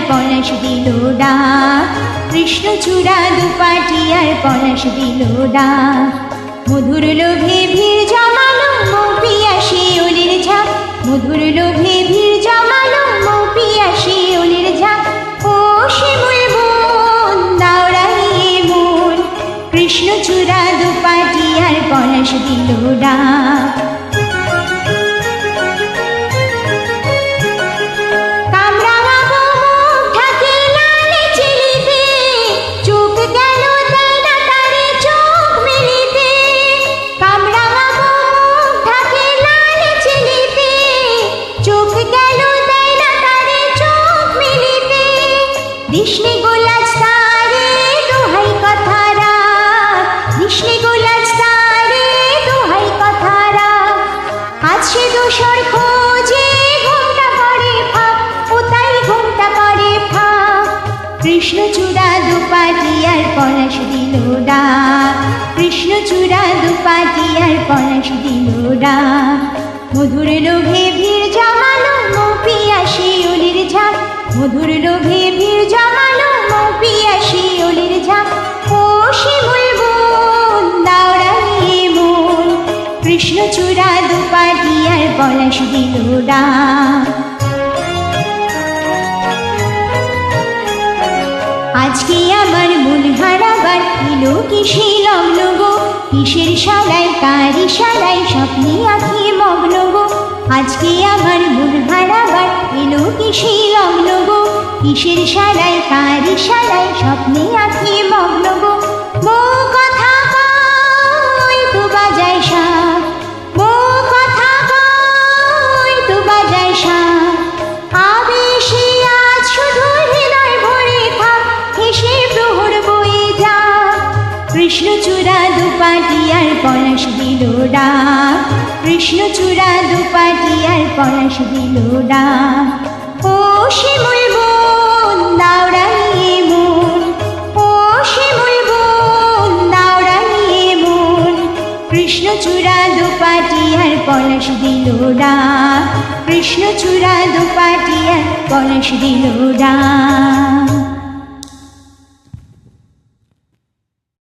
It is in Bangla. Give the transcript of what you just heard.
পলাশ দিল ডাক, কৃষ্ণচূড়া দুপাটিয়ার পলাশ দিল ডাক। মধুর লোভে ভিড় জমালো মৌ পিয়াসী অলির ঝাঁক, মধুর লোভে ভিড় জমালো মৌ পিয়াসী অলির ঝাঁক। ও শিমুল বোন দাওড়াইয়ে মন, কৃষ্ণচূড়া দুপাটিয়ার পলাশ দিল ডাক। কৃষ্ণে গোলাজ তারে দোহাই কথা রাখ, কৃষ্ণে গোলাজ তারে দোহাই কথা রাখ। আজ সে দোসর খোঁজে ঘুমটা করে ফাঁক, ও তাই ঘুমটা করে ফাঁক। কৃষ্ণচূড়া দুপাটিয়ার পলাশ দিল ডাক, কৃষ্ণচূড়া দুপাটিয়ার পলাশ দিল ডাক। মধুর লোভে ভিড় জমালো মৌ পিয়াসী অলির ঝাঁক, মধুর লোভে ভিড় জমালো মৌ পিয়াসী অলির ঝাঁক। ও শিমুল বোন দাওড়াইয়ে মন, কৃষ্ণচূড়া দুপাটিয়ার পলাশ দিল ডাক। আজকে আমার মন হারাবার এলো কিসে লগ্ন গো, কিসের শালায় কারি শালায় স্বপ্নে আঁখি মগ্ন গো। আজকে আমার মন হারাবার এলো কিসে লগ্ন গো, কিসের শালায় কারি শালায় স্বপ্নে আঁখি মগ্ন গো। মৌ কথা কই তো বাজায় শাঁখ, মৌ কথা কই তো বাজায় শাঁখ। আবেশে আজ শুধু হৃদয় ভরে থাক, হেসে প্রহর বয়ে যা। কৃষ্ণচূড়া দুপাটিয়ার পলাশ দিল ডাক, কৃষ্ণচূড়া দুপাটিয়ার পলাশ দিল ডাক। ও শিমুল বোন দাওড়াইয়ে মন, ও শিমুল বোন দাওড়াইয়ে মন, কৃষ্ণচূড়া দুপাটিয়ার পলাশ দিল ডাক, কৃষ্ণচূড়া দুপাটিয়ার পলাশ দিল ডাক।